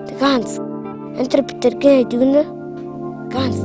De gans. Interpreter gay doen. Gans.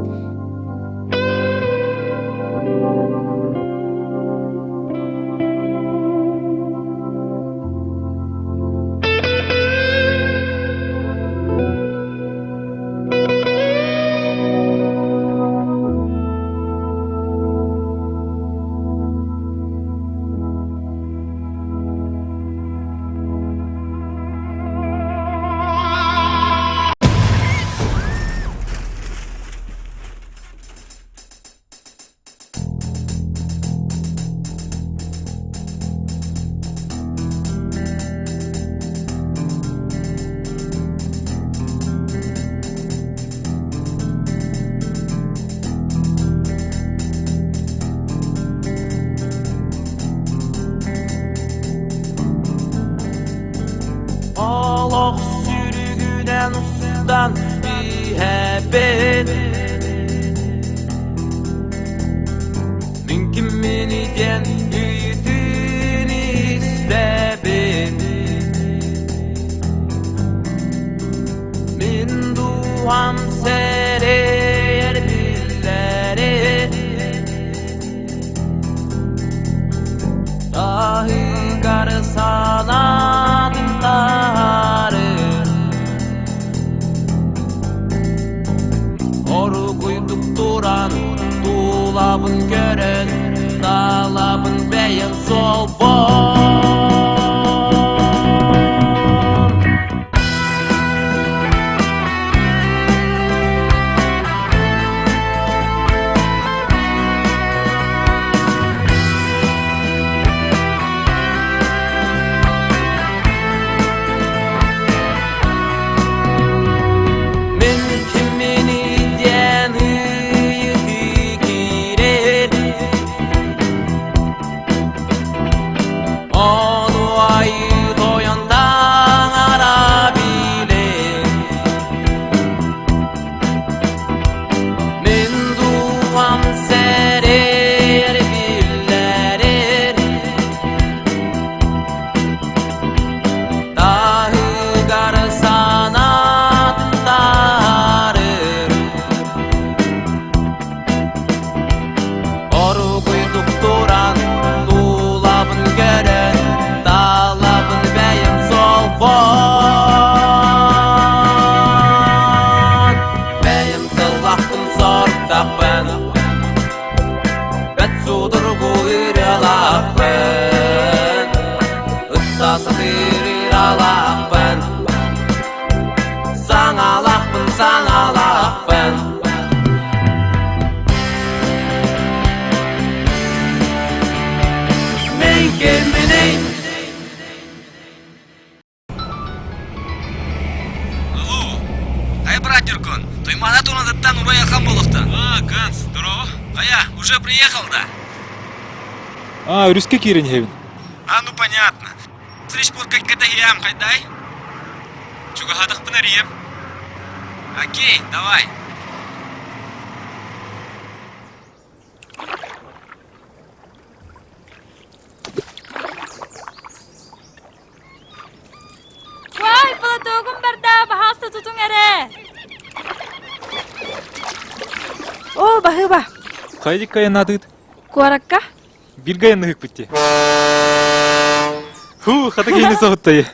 Olaq sürgüdən ustan mühebbet Mümkün meniden üyüdün istebin Min duam serer dilleri Dahi garsanan Oru kuyduk duran Dolabın gören Dalabın beyin sol bol Как Дюркон? Туймана тунадыттан урай алхан болықты. Ганс, здорово. Ая, уже приехал, да? Үріске керен хевін. Ну понятно. Срещ под как-то ям, хайдай. Чугахадах панарием. Окей, давай. Vay, Platógun berda bahasta tutun ere. О, бахыба. Қайдик каян адыд? Куаракка? Bir gayanlı hık bitti. Hata keyini soğuttayı.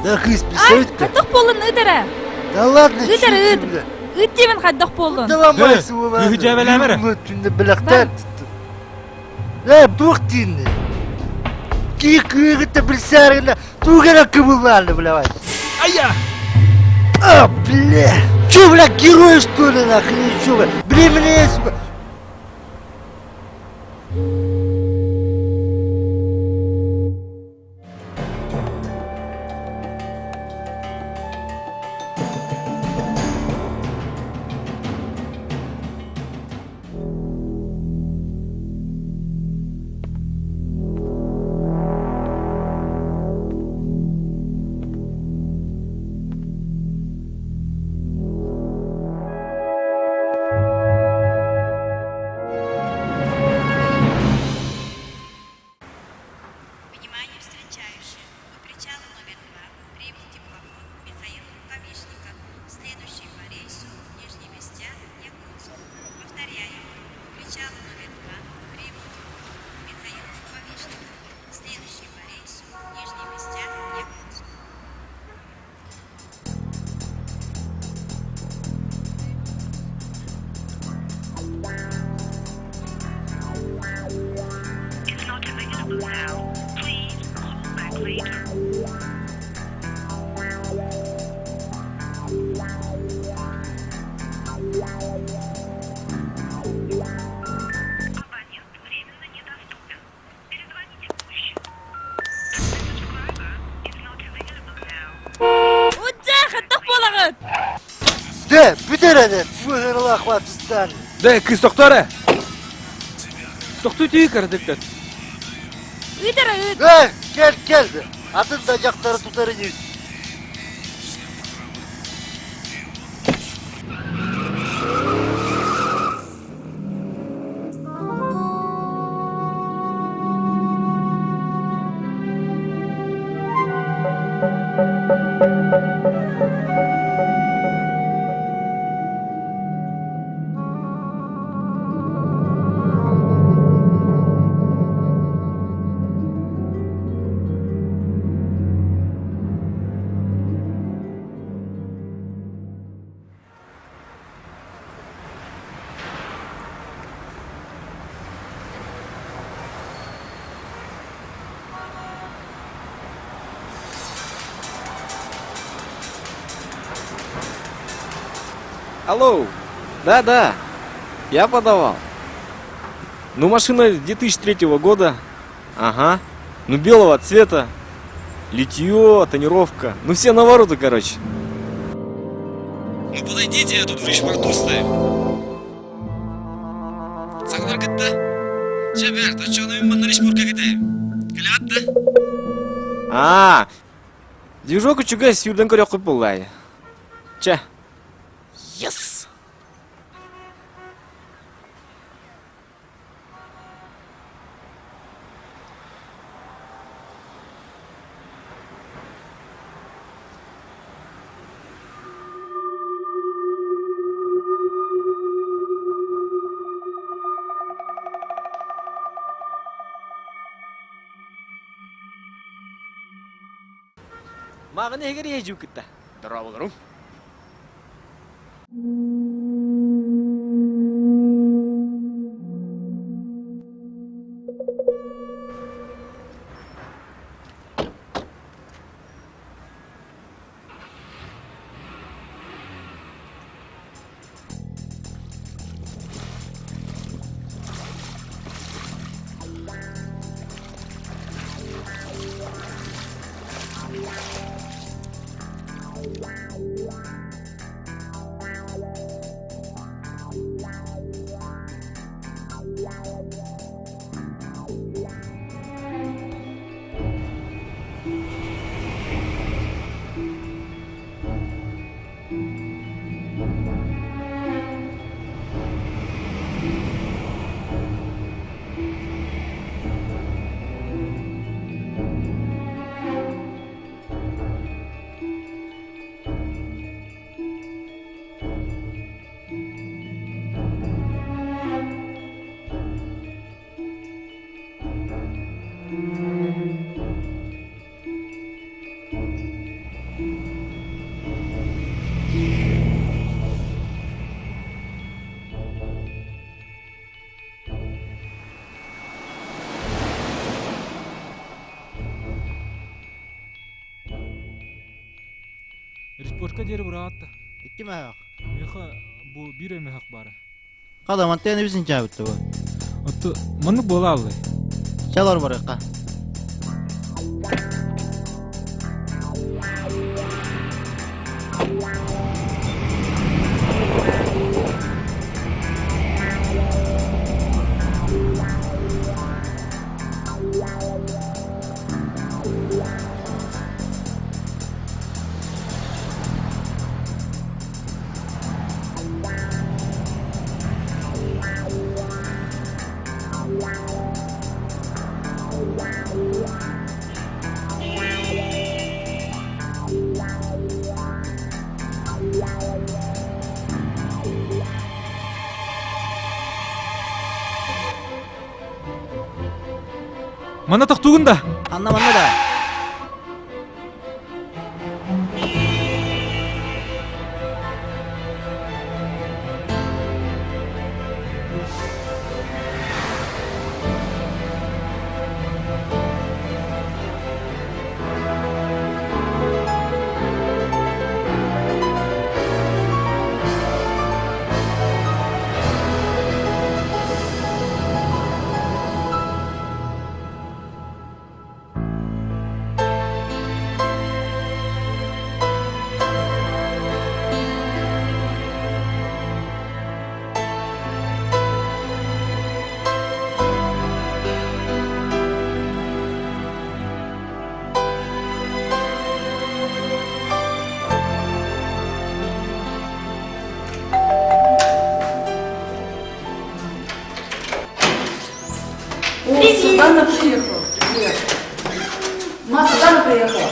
Да хыз писать. Хаддах болын ыдара. Да ладно, Ыдара чё ыд. ты, бля? Ыд демен хаддах болын. Да ломайся, ладно. Үхі жабел әмірі. Түнді білақтар. Да, бұқтин. Кик үйгітті білсәргіні туғана кыбылланы, бля. Ая! Бля. Чё, бля, герой, что ли, нахрен, чё, бля? Бременная, сука. Тереді, фугырлақ ватыстан. Да, кыз тоқтары. Тоқты түйі кәрдіктер. Ыдыр ыд. Келді. Атында жақтары тұтары дейін. Алло. Да. Я подавал. Ну, машина 2003 года. Ага. Ну, белого цвета. Литье, тонировка. Ну, все навороты, короче. Ну, подойдите, я тут в речпорту стою. Сағдар кетті. Жабер, тачығына мен на речпортқа кетейін. Келатты? Движок учуга сүйірден көрек қып болай. Ча. Yes! Маған егер ежу күтті. Дұрау ғырым. Респортқа дері бұраатты. Икки мәғақ. Меха бұл бір әмеғақ бары. Қадаман тәні бізін жабытты бұл. Отты мұнық бола алды. Чалар бар еққа. Мана тоқтуғында. Анна да. Рано приехал. Маша рано приехала.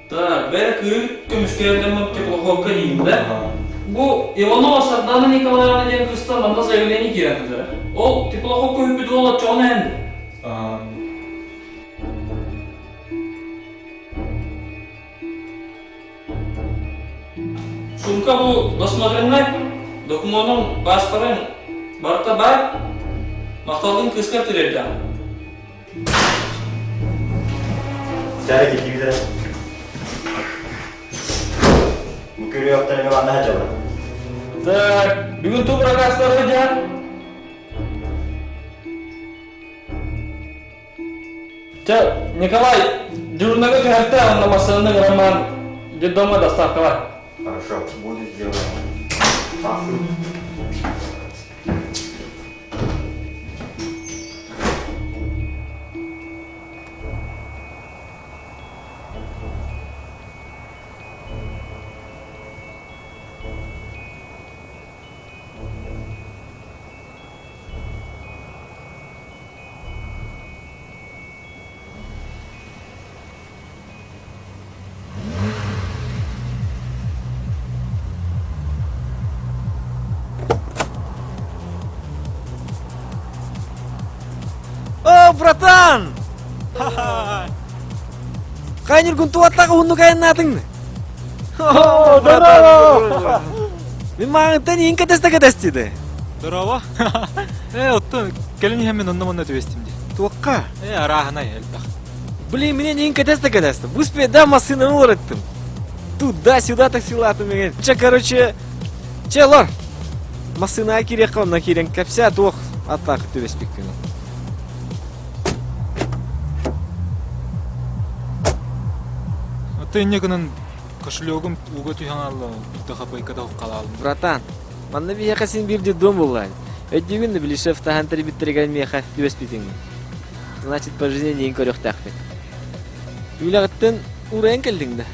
Так, ben kömüşkerden teplokokka deyim de. Bu Ivanova Sadnana Nikolaevna diyen kızdan bana zayleni girdi. O teplokokka hüppüdü ola çoğun endi. Sumka bu dosmadırınlar, dokumonun basparın barıkta бар, maqtaldın kızkar türerdi. Saya gitu gitu. Mungkin waktu ini mana aja bang? Так, бүгін топырақ астары жа. Николай, журнага кәртті аңна масылының роман детдомға доставкалар. Хорошо, буду сделать. О, братан! Қайнер күн туаттағы ұнды қайын атыңды? О, здорово! Мен маған тәні ең кәтесті кәтестеді. Здорово. Отто келин хемен онномонна төбестимди. Туаққа? Араханай элбах. Блин, менен ең кәтесті кәтесті. Бұспе, да, масыны ұлыр еттім. Туда-сюда таксилатым еген. Короче, лор. Масына керек қауына керен кәпсе, туақ аттақы төбеспек күні. Отто иннекінің кошелегім уға түйханалла дұқапайкада қалалым. Братан, манна бияқа сен бірде дом болған. Өйдегінді білі шефта хантары біттерген меха төбеспетіңді. Значит, по жизни ең көрек тақпет. Үйлағыттын урайын келдіңді.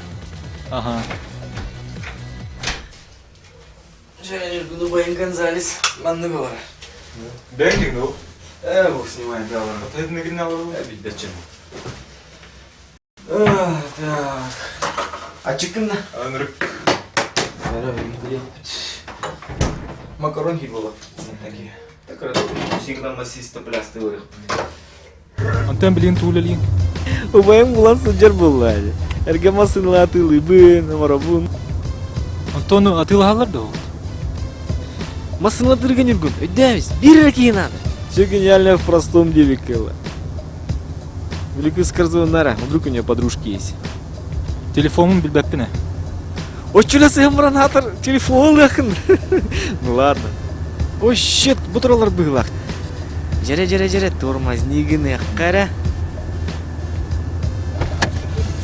Ага. Жанер, күні Байын Гонзалес, манны болар. Бәңгің ол? Бұл снимай, да, бар. Ответный генерал ол? Бітбәтчен. Так. Ачыққында? Анырық. Макарон хит болады. Так, всегда массисто плясты өрек. Антен білген туылелейін. Убайым бұлан сынжар болады. Әрге масынла атылы бін, амарабын. Антоны атылы халар да ол. Масынла тұрген үргін, өйдәміз, бір рәкейін ады. Сөйген яліне в простом девик кәлі. Великий скорзовый нара, вдруг у нее подружки есть. Телефонын білбәппіне. Ой, чуласы ғымыран атыр, телефон ләкін. Ну ладно. Ой, щет, бұтыралар бұғылақ. Жаре, тормознигін әққара.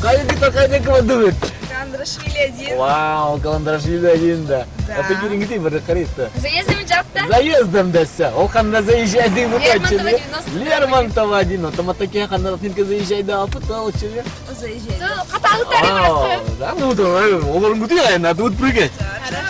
Қайда кавадует? Каландрашвили один. Вау, Каландрашвили один, да. А ты керенгіті бір қариста. Заездами жапта? Заездом дәсі. Ол қанда заезжайды Лермонтова 90. Лермонтова один. Оттама такие қанда тінка заезжайды апыт ал чөлі. Заезжай. Қаталықтары барасты. Да, ну, оларын күті ғайын, надо вот прыгать. Хорошо.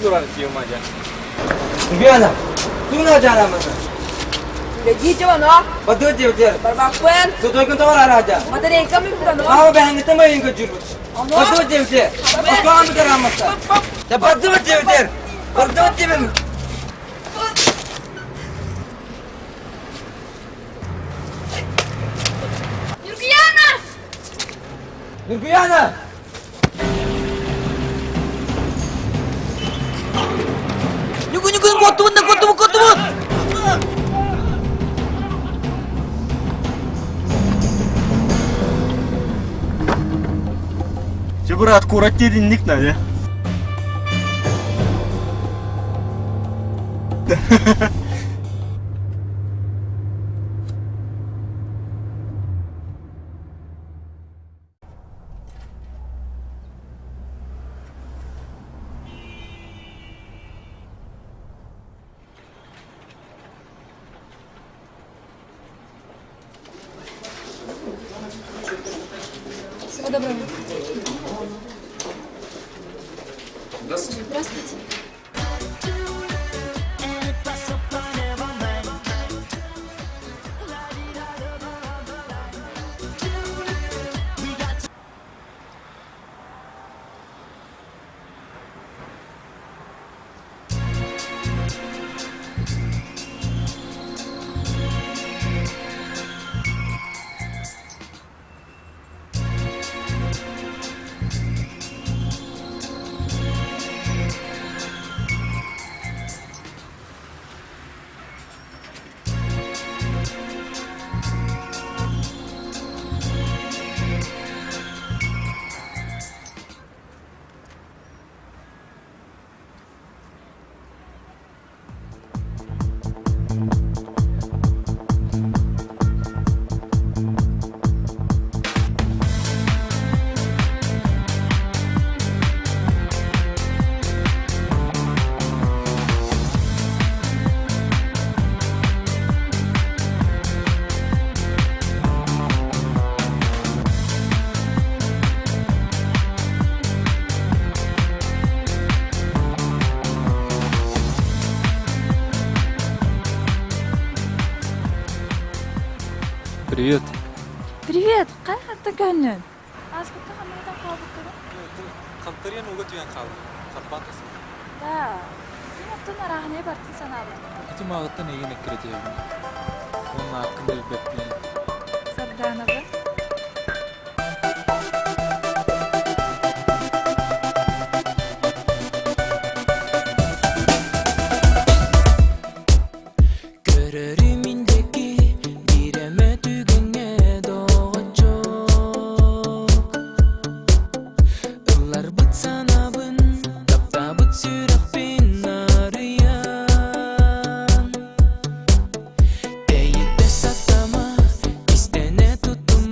duran tiyamaca. Gimana? Tuna jalan mana? Lagi coba no. Betul je. Berbakuan. Sudah kita orang raja. Mata ni kami bukan no. Apa behang kita main ke juru? Betul je. Aku ambil kerana masa. Betul je. Betul je. Yurgiana. Gimana? Nyugu kuat tuan. Coba kurat dindik nah ya. Всего доброго. Здравствуйте. Привет. Привет. Qayerda gönlün? Azbukka qanaydan qoldik? Qantaryan uga tuyan qaldi. Qarpantasi. Da. Bundan narahne bartin sanaldı. Iti mağıttan egin ekkiretiyem. Onun hakkında elbette. Sabdanıgı. Görürümündeki bireme tügenge doğacak. Illar bıt sanabın, tapta bıt sürek bin arayan. Deyip de satama, istene tuttum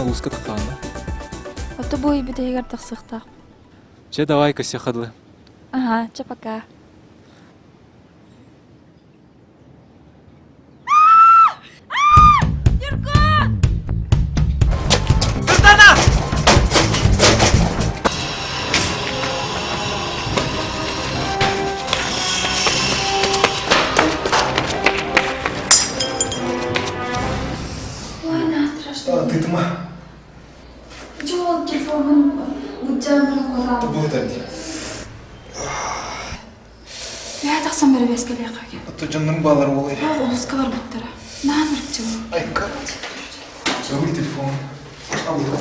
луска таққаны. Ото бой битегер тахсыхта. Че давай көсе хадлы. Ага, чапака. Ты ма? Чего телефон будем куда? Будет один. Я так сам бербес келек. Аты жанның балары болай. Улуска бар буттара. Намыр чего? Айка. Забыл телефон. А вот.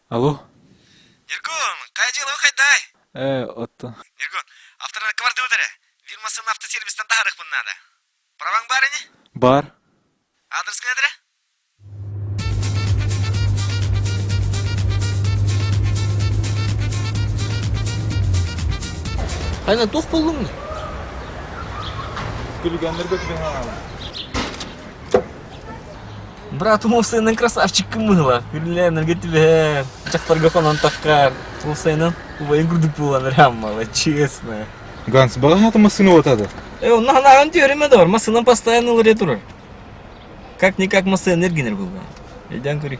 Алло? Иргун, қайда қайдай? Отто. Иргун, авторына кварды өтірі. Вирмасын автосервистен тағырық бұннады. Праваң бар не? Бар. Адрес қайдыры? Қайна тоқ болдың не? Күлгәнләр көтүлгән аңа. Братым, ол сенің красавчик кымыла. Күріләнерге тебе. Чақтарға қонан таққар. Ол сенің ұбайын күрдік болғаныр аммала, честно. Ганс, бага хаты машина отады. Он нағанаған теорема да бар. Масынан постоянно ылыре тұрыр. Как-никак масы энергинер болған. Еден көрі.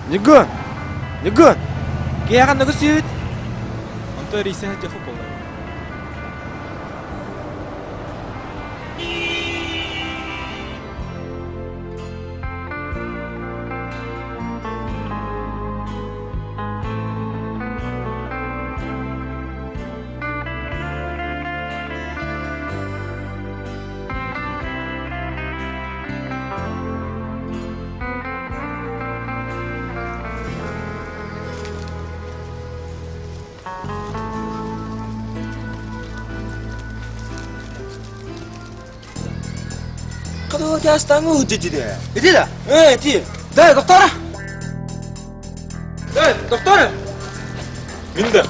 Niggon! Niggon! Kaya kan nagusiyot? Onto risen aja ko pala. Kalau dia setengah hujat dia. Itu dah. Itu. Dah, doktor. Doktor. Minda.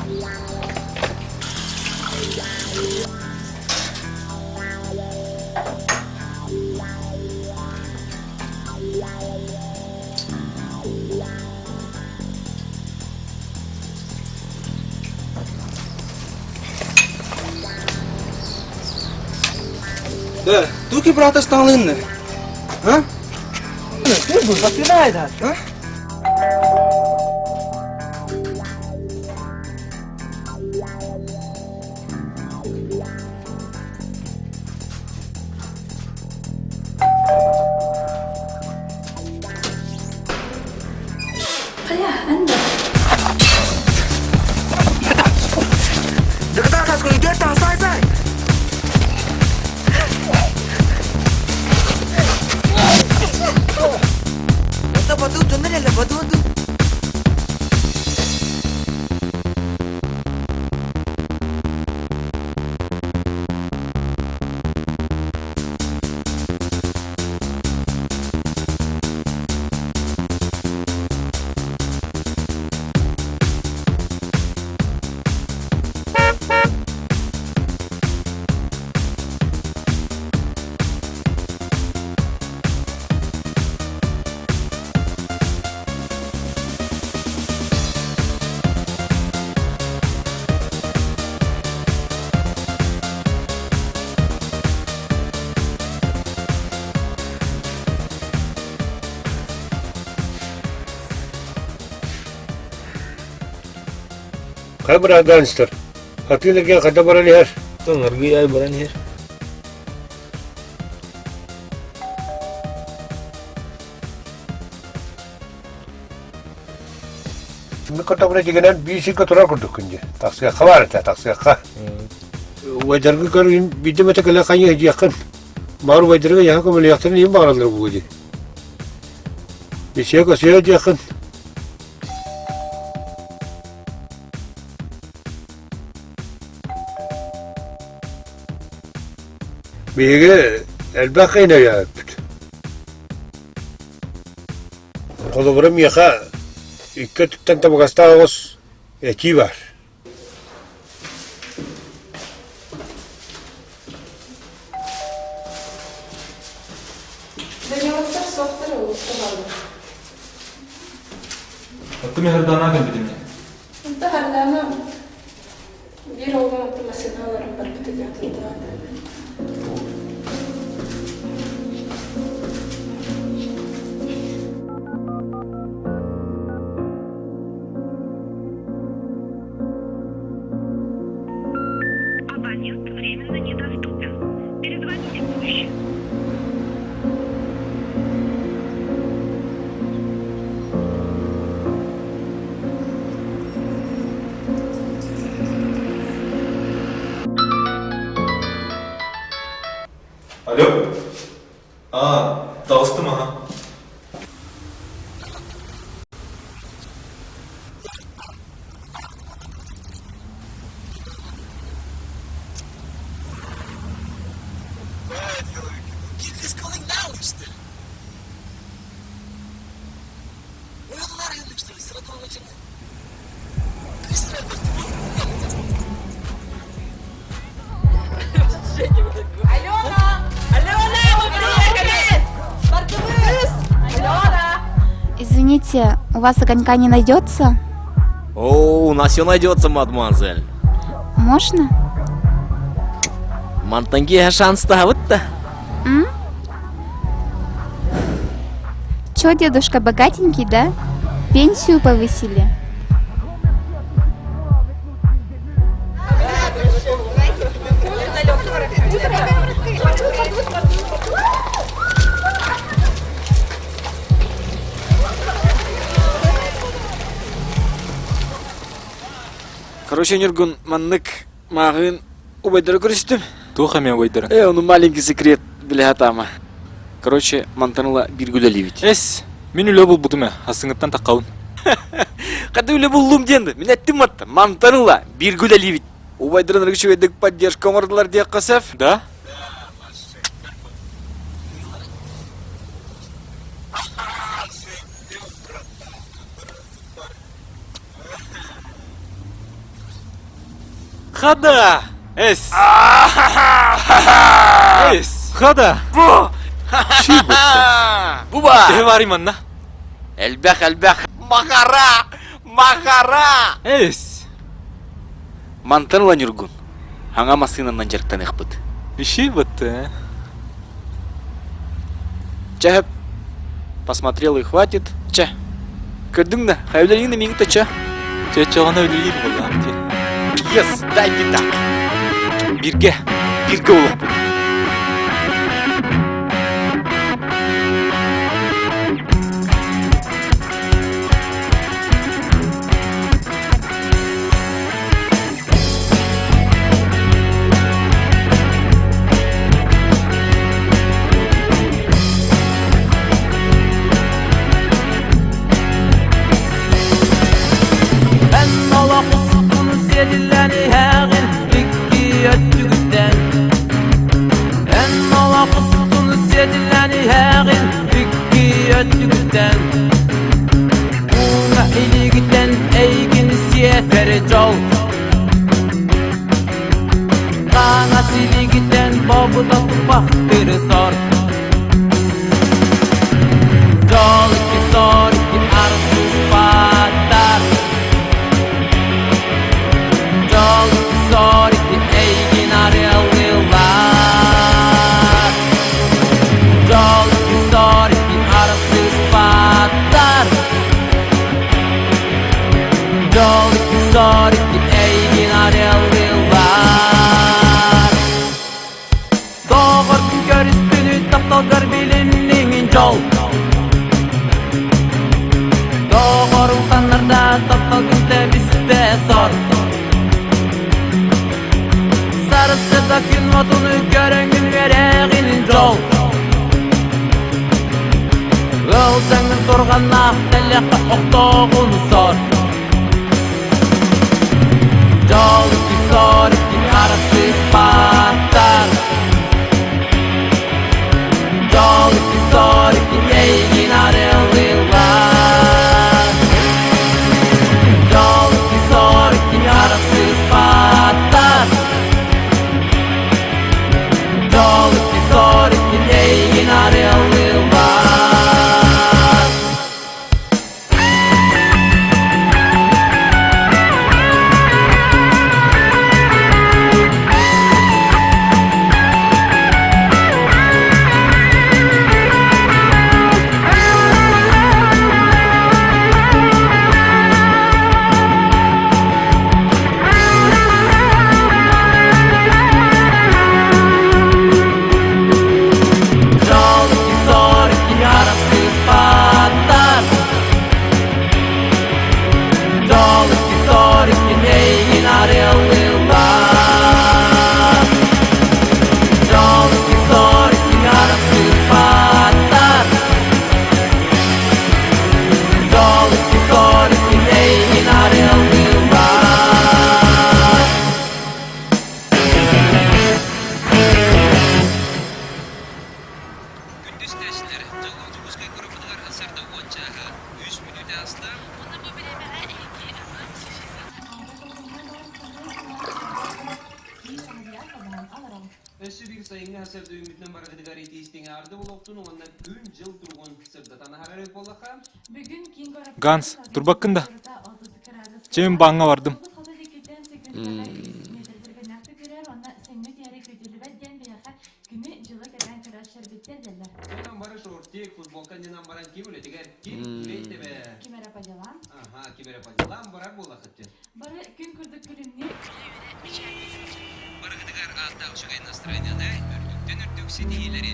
Dah, tu ke berapa setengah lain? Hah? Tu bukan tidak ada. Hah? Ayah, Anda. Dekat atas kau dia tak sai. Batu, contohnya lah batu. Kayak berada gangster. Hati lagi kata barang liar. Tuh ngergi ay baran here. Kota pernah jangan bisi kau turun kau dukunnya. Taksi khabar tak taksi kah. Wajar ke kalau biji macam kalau kaya aja kan. Baru wajar ke yang kau melihat ni baru lalu gua je. Bisi kau siapa aja kan. Bege elbaqayna ya. Kalau beram ya kah, ikat tentang bagastagos ekibar. Aku meherdana kan bedimnya. Entah harlama. Bir oğlan atmasını alırım barkıtı jatında. Абонент временно недоступен. Перезвоните позже. Alo. Dostum ha. Извините, у вас огонька не найдется? О, у нас все найдется, мадемуазель. Можно? Мантанге шанс-то вот-то. Чё, дедушка богатенький, да? Пенсию повысили. Короче, Нюргун, маннык, мағын, убайдары көрістім. Туха мен ойдырын. Оны маленький секрет біліғатама. Короче, мантаныла бір гүләлі бит. Эс, мен үлі бұл бұдыма, асыңыттан таққауын. Қады үлі бұллым денді, мен әттім атты, мантаныла бір гүләлі бит. Убайдырын рүкші поддержка омардылар дек қасaf. Да? Хада! Эс! Эс! Хада! Бу! Ши бұтты. Буба! Де бариман на? Әлбәқ! Махара! Эс! Мантаныла Нюргун. Аңа масынаннан жарықтан еқпыд. Ши бұтты. Чахып, посмотрел и хватит. Ча. Көрдің да, қайыларыңды меңді ча. Чачағына өлілер болам де. Yes, дай битак. Бірге олық бұд. sayın asırda ümitten baragıdı gariti istinardı buloktuğunu ondan 3 yıl durgun sırda tanı hararet bolakam. Ганс, турбаккында. Чемин баңга бардым. Ondan barış ortaya futbolkan dinan baran kim öyle diger kim beyte be. Kimera pajalan. Aha kimere pajalan barak bolakıttı. Bara gün kurduk gülümni. Baragıdı gar altta uşagay настроениyalı örtükten örtük sediyeleri.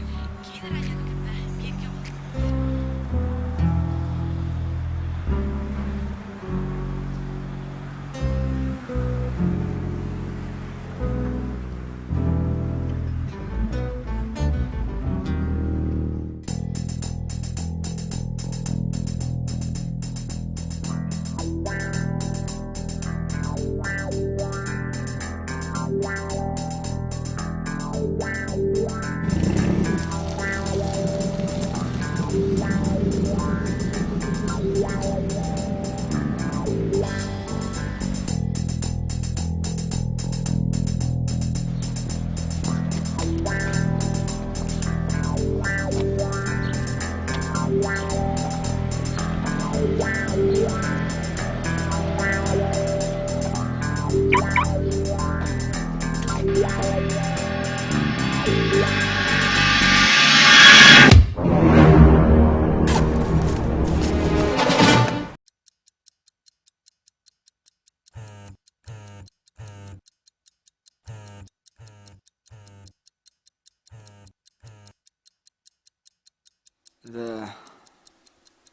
Да.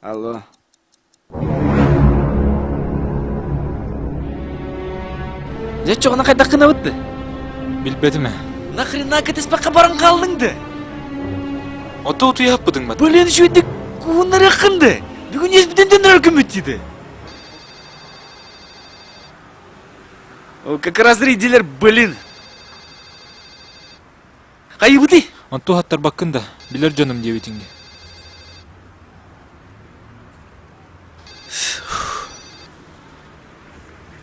Алло. Жачоғына қайда қына өтті? Билбедиме. Нахрена кетеспаққа барың қалдыңды? Ото туяппыдың ба? Бөлен шөйдік куынлары қынды. Бүгін еспіден дөнер үкім өттеді. О, как раз рейдилер, блин. Қайы бұды? Онту хаттар баккында. Билер жаным дебетинге.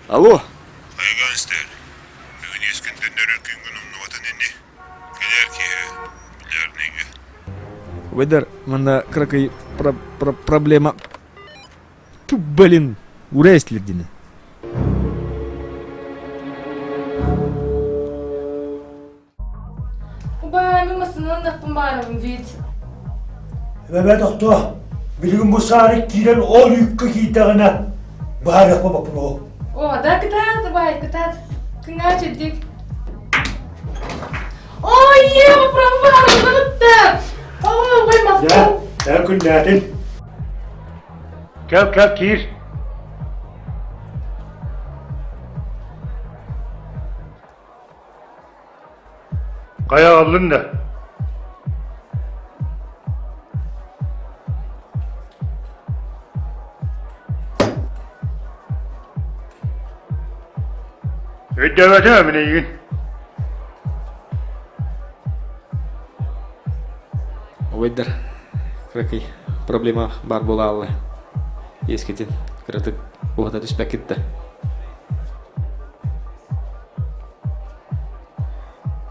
Алло. Айганстер. Бүгін ескінден өрін күнгінімні ватын енне. Келер ке, білер неге. Вайдар, мында кракай проблема. Блин, урайстлер дені. Уба, мен масынан нақпын барым вид. Бәбә доктор, білігін бұл сары кирен ол үккі кейтағына барық ба бапын ол. О, да кытат, бай, кытат. Кынга чеддик. Ой, ема праварым, нұтты. Ой, бай мақтау. Сән күн нәтін. Кәп кир. Қая алдың да. Ödevete mi neyin? Вайдар, кракай проблема бар бола аллы. Ескетен, кіратық оғада түспәк кетті.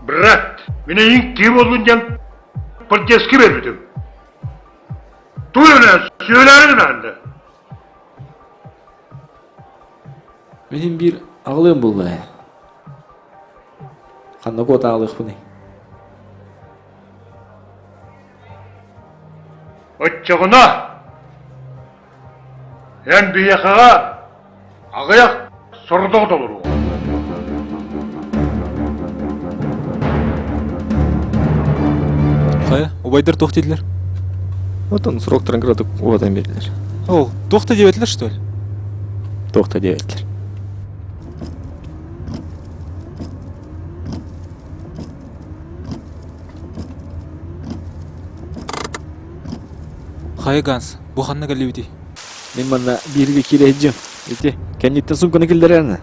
Брат, мен ең кем olun can proteski vermedim. Duyuna söylerim anda. Менің бір ағылым болды. Қанда қот ағылық бұны. Отчығына, ән бейақаға ағаяқ сұрдық долыр. Қая, убайдар тоқ деділер. Вот он сроктарын кіратық оғадан берділер. Ол, тоқта дебетлер, что ли? Тоқта деветлер. Қая Ганс, бұқанна кәлі Мен мана бірге келе едім. Ете, кәнеттен сумканы келдер әріні.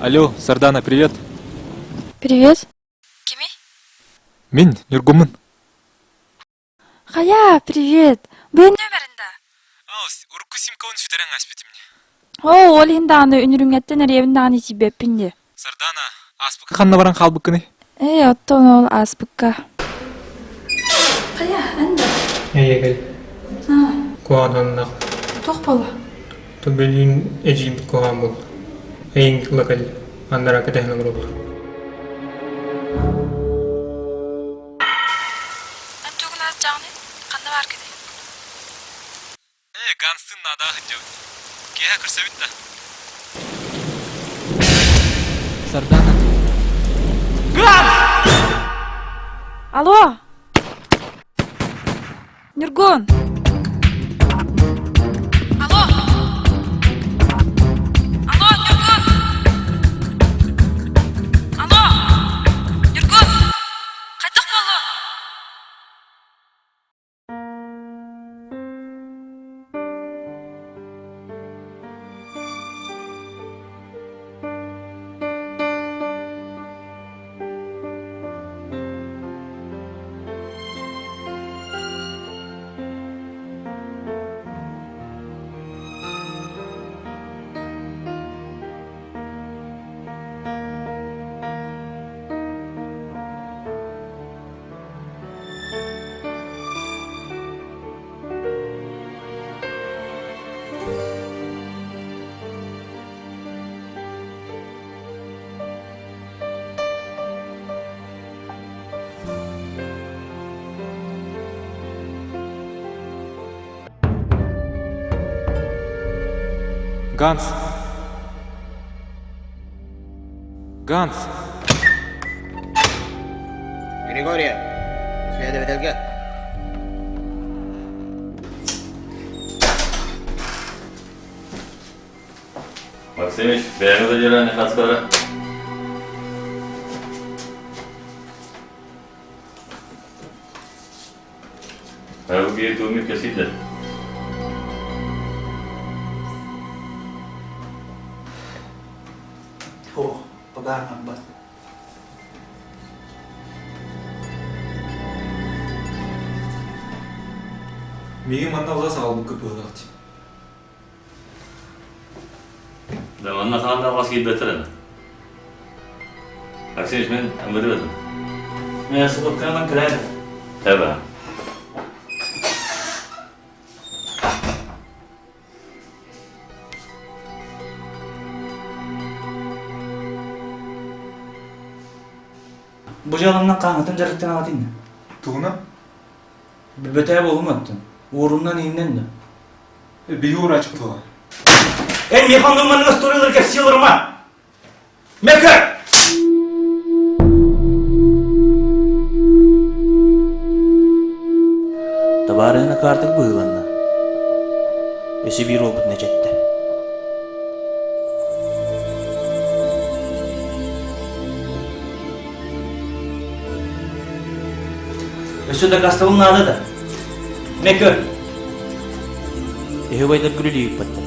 Алло, Сардана, привет. Привет. Мен Нургумун. Хая, привет. Бен нөмірінде. Урку симкаун сүтерен аспетим. О, ол енді аны үніріңеттен ревіндағаны себеппінде. Сардана, аспыкка ханна баран қалбыккыны. Оттон ол аспыкка. Хая, әнді. Егел. Куаданнақ. Тоқ бола. Түбелін әжейін куған бұл. Әйін кілікіл. Андара кәтәхінің рұлы. Әнтуғын аз жағны, қанды бар кеді. Ганстын надағын жау. Кеға кірсе бітті. Сардана. Алло! Нұргон! Алло! Алло, Нұргон! Алло! Нұргон! Қайтық болу! Ганс. Ганс. Григория, следователька. Максимыч, бәріңі задержание қатысқара. Әуге тумик кәсейді. Пагар Аббас. Меге манда ұзаса қалбық көпі ғалақти. Да, манна қағанда бас кейді бәттірін. Максимыч, мен әмірі бәдім. Мен сылыққаннан кірәді. Тәбі. Бұл жағымнан қаңытын жарықтан ағатын. Туғына? Бөтәй болматтын. Орыннан еннен де. Бейі ұра ашық тұға. Механ өмірінің сториялар кәп сыйлырма! Мекір! Табарына картық бұйыланна. Өсі бір робот не жетті. Өсі да кастығын ады да. Мекір! Ехе байдар күлі дейіп бәтті.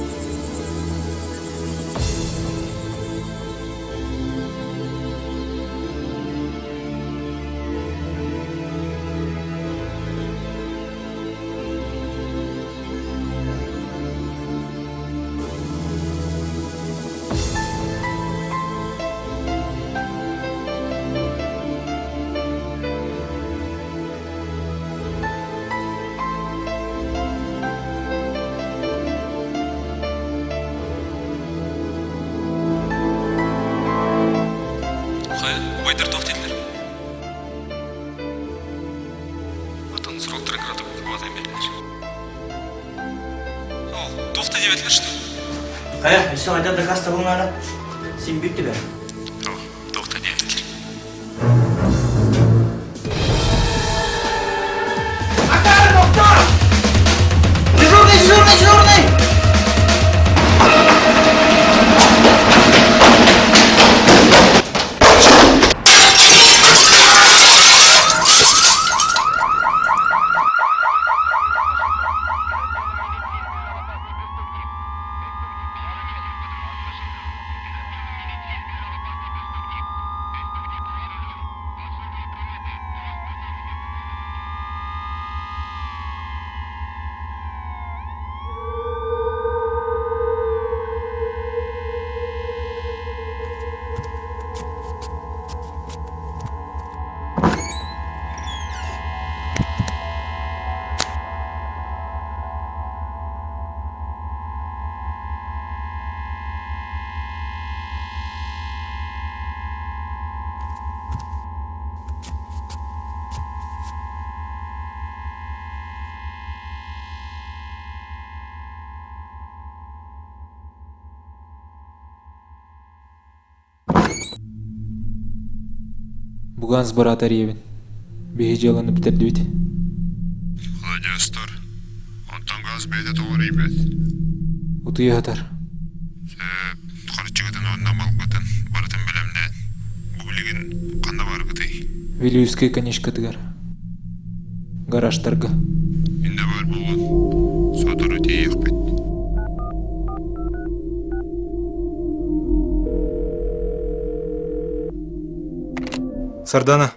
Байдар тоқтелдер. Атан сұрақтырын қыратып көп әмелдер. Тоқта деп әтілер шты? Қая, үсі қайда да кастығын ады. Сен бүйікті бәрі. Тоқта деп әтілер. Акар, доктор! Дежурный! Буганс баратар ебин. Беги жаланы битерди бит. Хладястор. Онтан газ бейте тоғыр ебет. Утуятар. Қарчығытын онна малғытын. Барытын білімде. Бұғылеген қанда бар бұтай. Вилюске конешкатыгар. Гараштарга. Инде бар болған. Сотыры тейек бет. Сардана.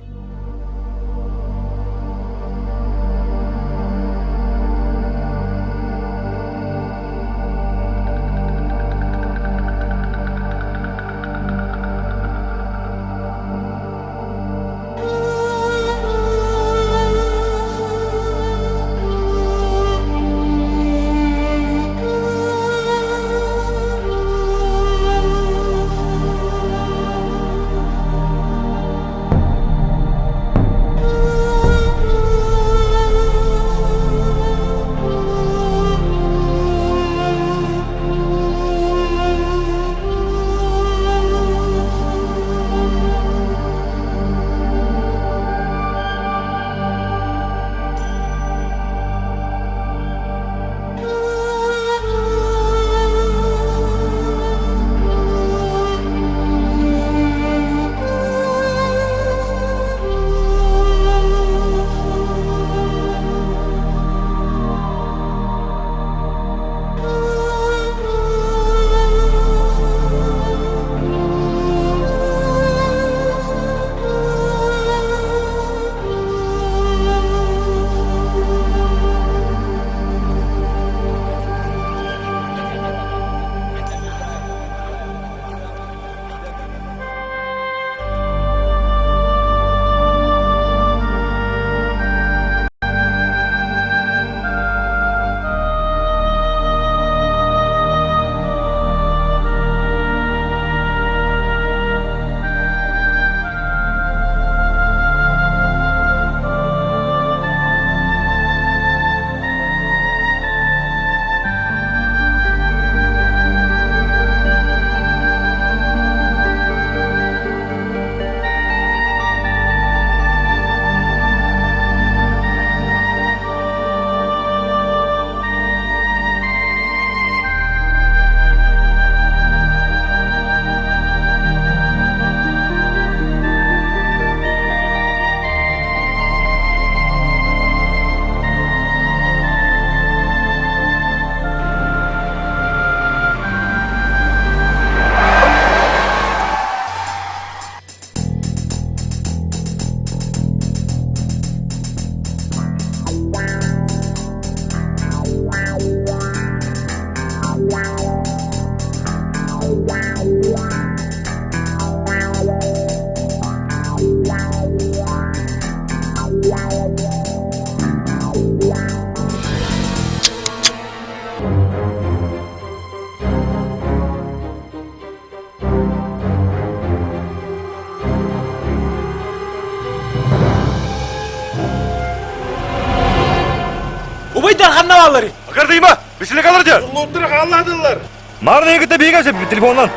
Убайдар ханнавалары. Акардыйма, бисілік алыр дер. Лоттыр қаладылар. Мағына егітті бейгәсіп телефоннан.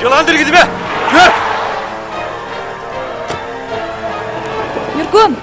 Жылан діргізіме. Мирком!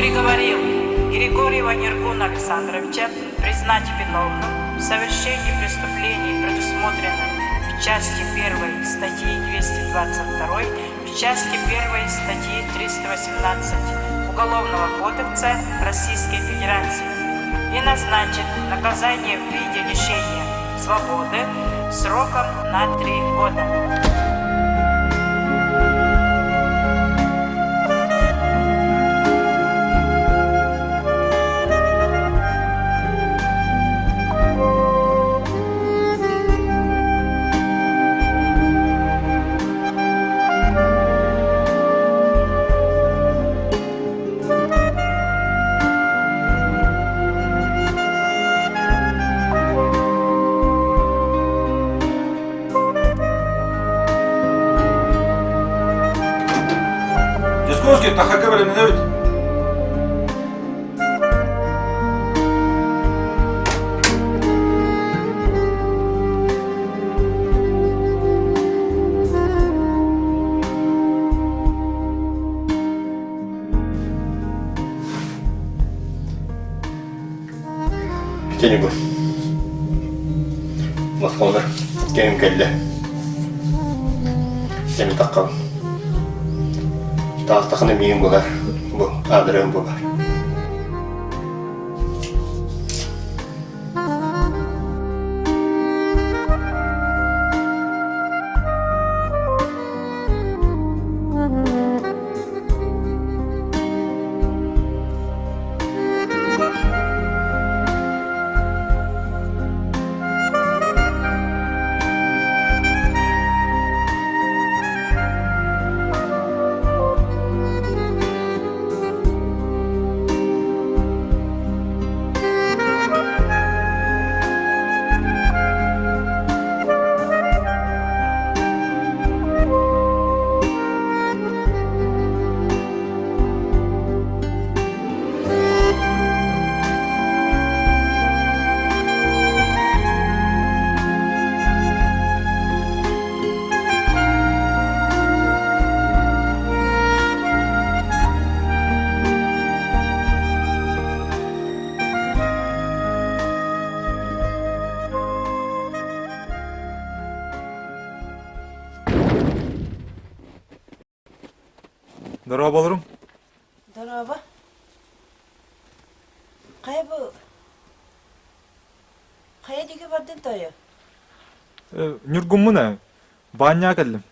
Приговорил Григорьева Нергуна Александровича признать виновным в совершении преступлений, предусмотренных в части 1 статьи 222, в части 1 статьи 318 Уголовного кодекса Российской Федерации и назначить наказание в виде лишения свободы сроком на 3 года. Дисковский, тахака белем не бит. Тенебу. Москвалар кем келді. Сені таққам. Тағыстақыны мейін болар. Бұл адырын болар. Здорово, Балрум. Здорово. Қай бұл? Қая деге бардың тойы? Нүргүм мұна. Баня келдім.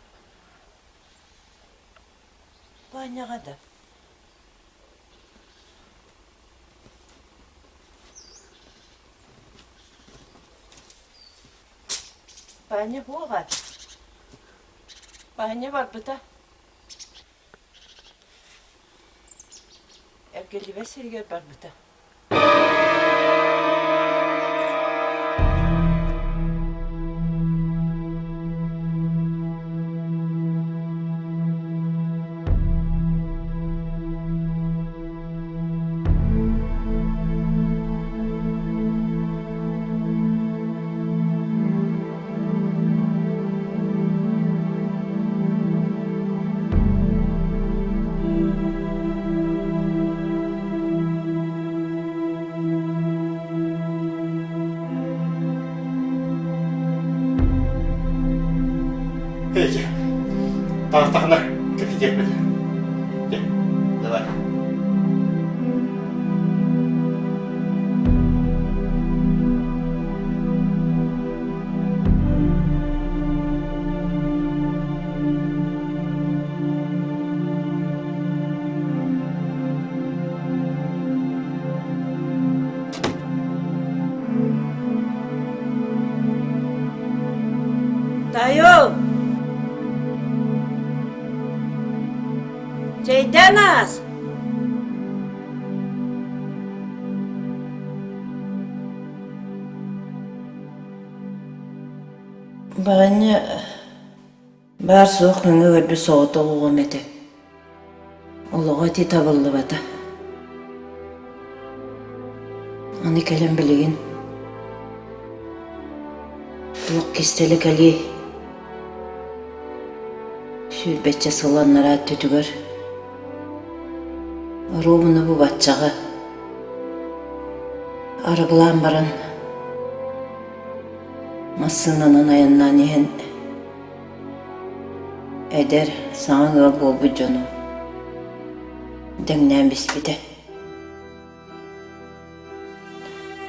Баняға да. Баня болған. Баня бар бұта. Әбгелі бә сергер бар бұта. Пейте. Тағыстақына кірді жетпеді. Давай. Tayo! Ceyden az! Bana bar soğuk münge verbi soğuta oğum eti. Oluğa ti tabıllı bata. Ani kelem biligin. Tuğuk kisteli kali. Şürbetçe sılanlara tütügör. Ruhunu bu batçağı. Arıgılan baran. Masınanın ayından yiyen Eder sana bol bu canım. Dengnen bispide.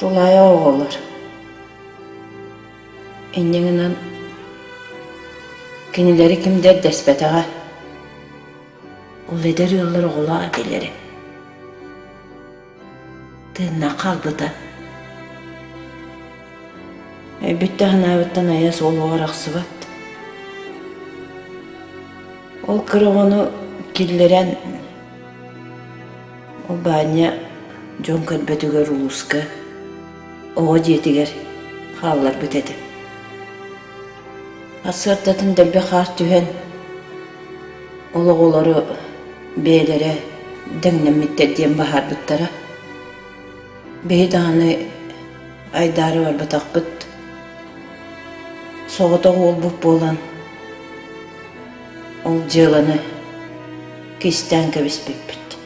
Dolaya oğullar. Endiğinden kinileri kimder despet ağa. Ol eder yolları oğula adeleri. Tığına kaldı da. Bütte hanavıttan ayas ol oğaraqsı bat. Ol kırığını killeren o banya John Kadbetüger uluska oğa jetiger hallar bütedi. Asırtatın delbe xar tühen oloğuları beylere dengnemitte diyen bahar büttara beydanı aydarı var batak büt soğuda ol bup bolan ol jığlanı kisten kabis büt.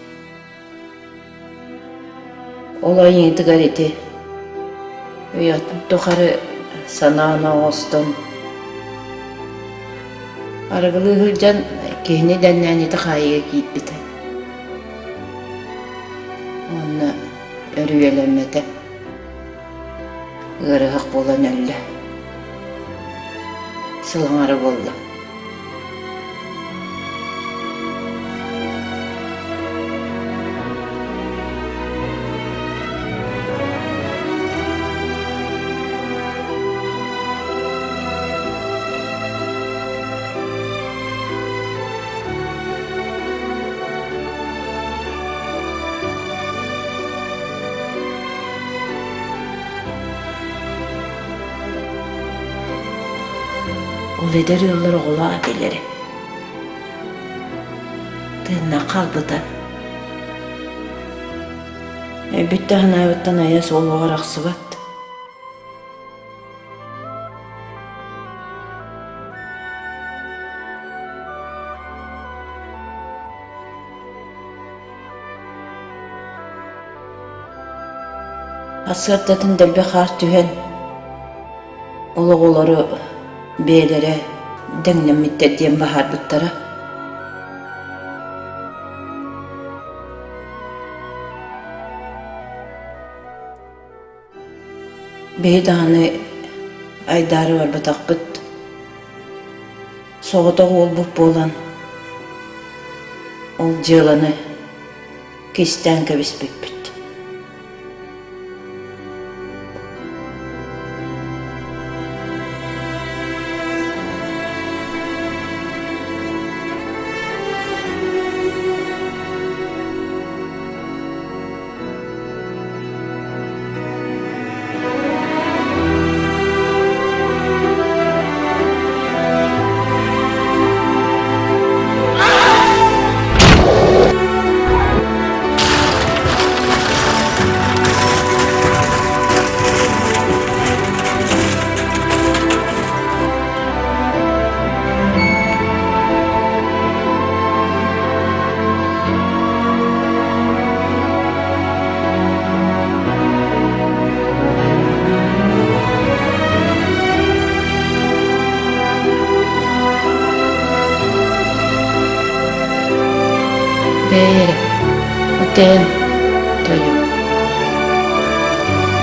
Olay yedigar eti. Uyatып tokarı sanağına olsun. Arıgılı hılcan kehine denden eti kayıya giyip biten. Onunla örüyelenmede. Irıhık bolan ölle. Sılağarı boldu. Ol eder yolları oğula adeleri. Tığına kaldı da. Bütte hanavıttan ayas ol oğaraqsı bat. Asırtatın delbe xar tühen oloğuları beylere dengnemitte diyen bahar büttara beydanı aydarı var batak büt soğuda ol bup bolan ol jığlanı kisten kabis büt. Beyre, öten, toyu.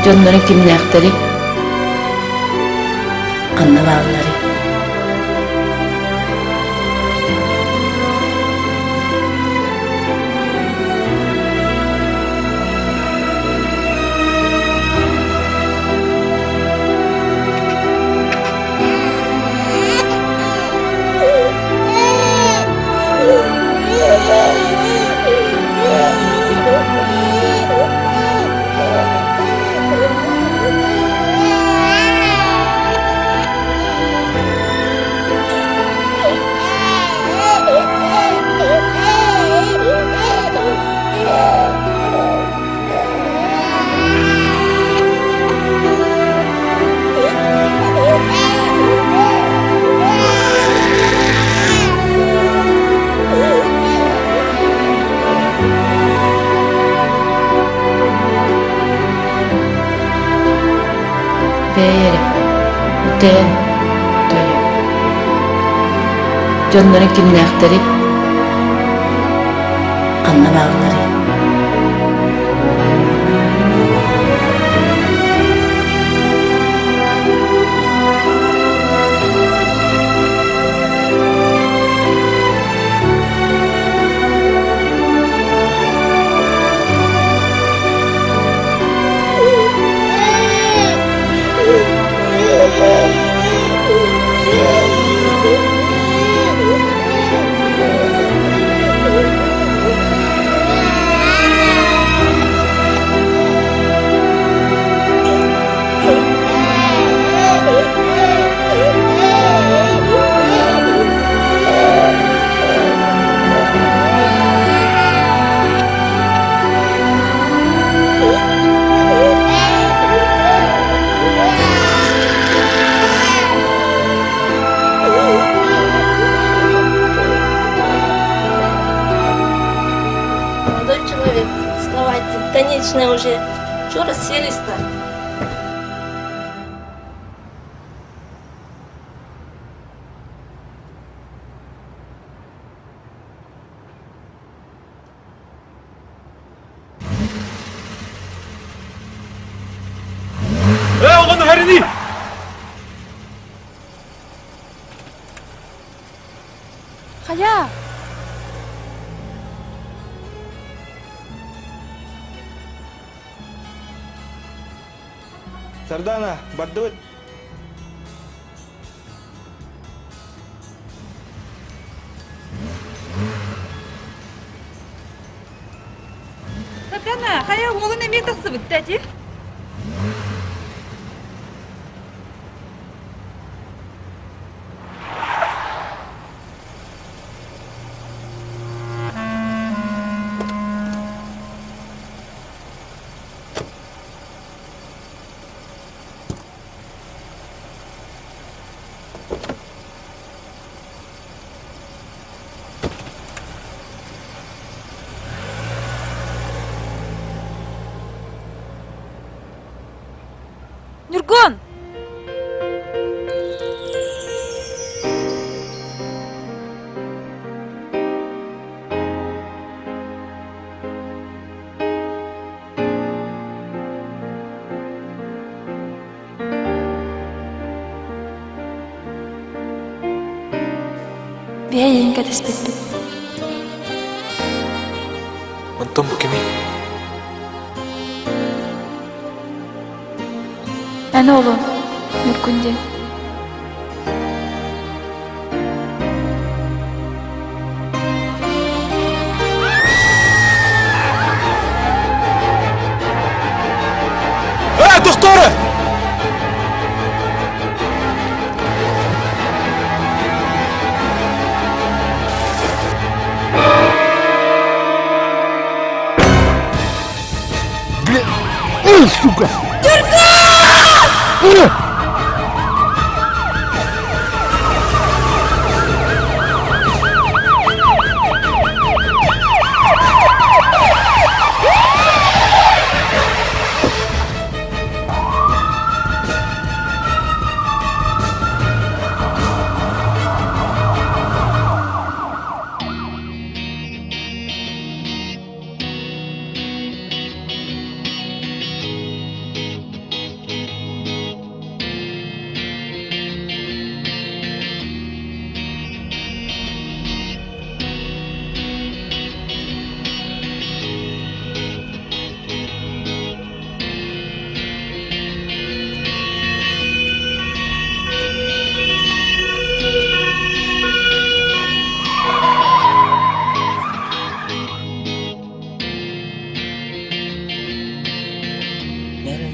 Jonların kimnäkteri? Kanlı bağları. Beyre, öten, toyu. Жонлары кимнәхтәри. Канна баглары. Молодой человек, вставайте. Конечно уже. Что расселись-то? Оғын ғарини! Қая? Сардана, барды өт. Сардана, қая олын еме тақсы бұтты әде? Нургон! Бәйін кәдеспетті. Антон bu kimi? Әні олы, Нургунде. Doktora! Ой, сука!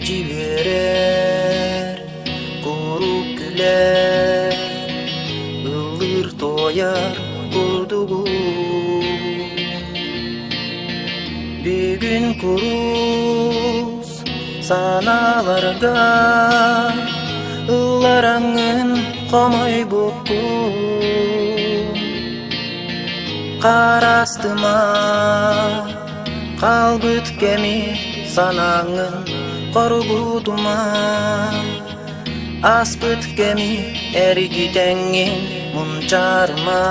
Civerer, kurup güler, ılır toyar kurdugu. Bir gün kuruz sanalarga, ıllarangın komay boku. Karastıma, kalbıt gemi sanangın korguduma. Aspıt gemi ergitengin Muncarma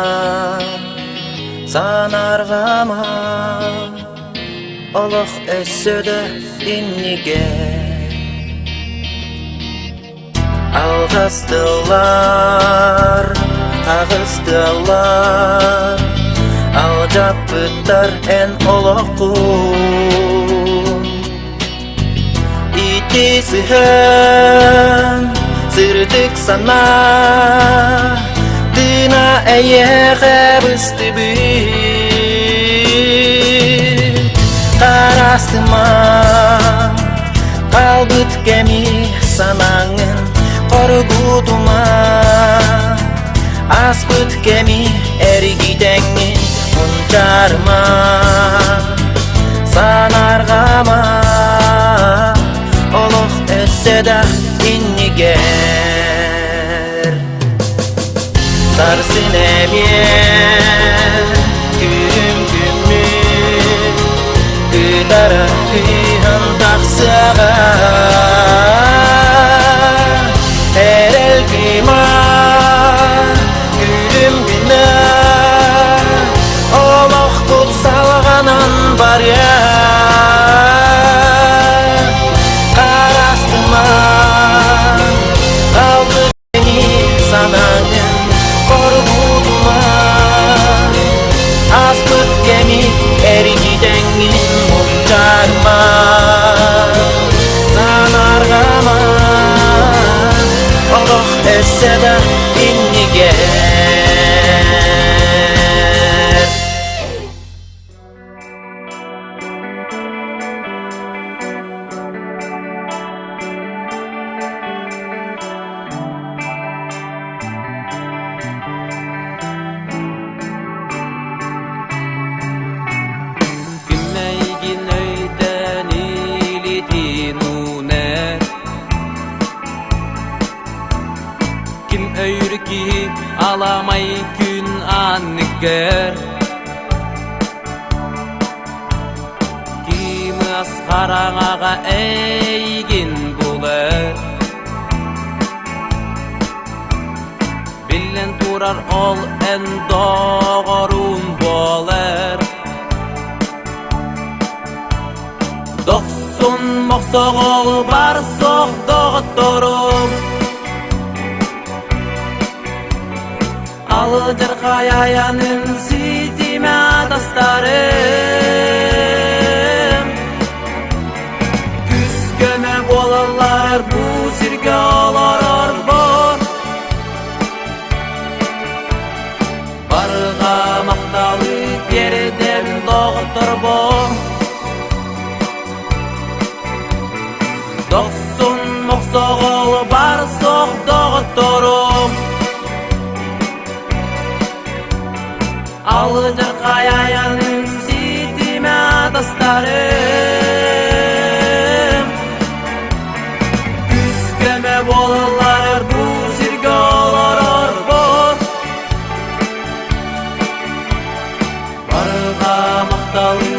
sanargama Oloq össöde innige Alğastılar, ağıstılar Alcapıttar en oloqun İti sıhın, sırdık sana Dina eyeğe bıstıbı Karastıma, kalbıt gemi sanağın Korguduma Aspıt gemi ergidengin Muncarma Sanargama Oloq össeda inniger Sarsın emyen Gülüm gülmü Gıdara hühan taqsağa Erel kima Gülüm günah Oloq kutsalganan var ya Karastıma Kaldı beni sanağın Korkutma Aspıt gemi ergidengin Muncarma Sanargama Oloq össeda inniger Gülmeygin öyden ilitinune Kim öyür ki alamay gün anniger Kim asqaraŋaga eygin bular Billen turar ol en doğarun bolar Doksun moqsoğul bar soq doğutturum Alıdır hayayanın sizime dastarım Küskene bolalar bu sirge olar bor Barga maqtalı yerden doğuttur bor Doksun moqsoğul bar soq doğutturum Alıdır hayayanın sitime dastarım Küskeme bolalar bu sirge olar bor Barga maqtalı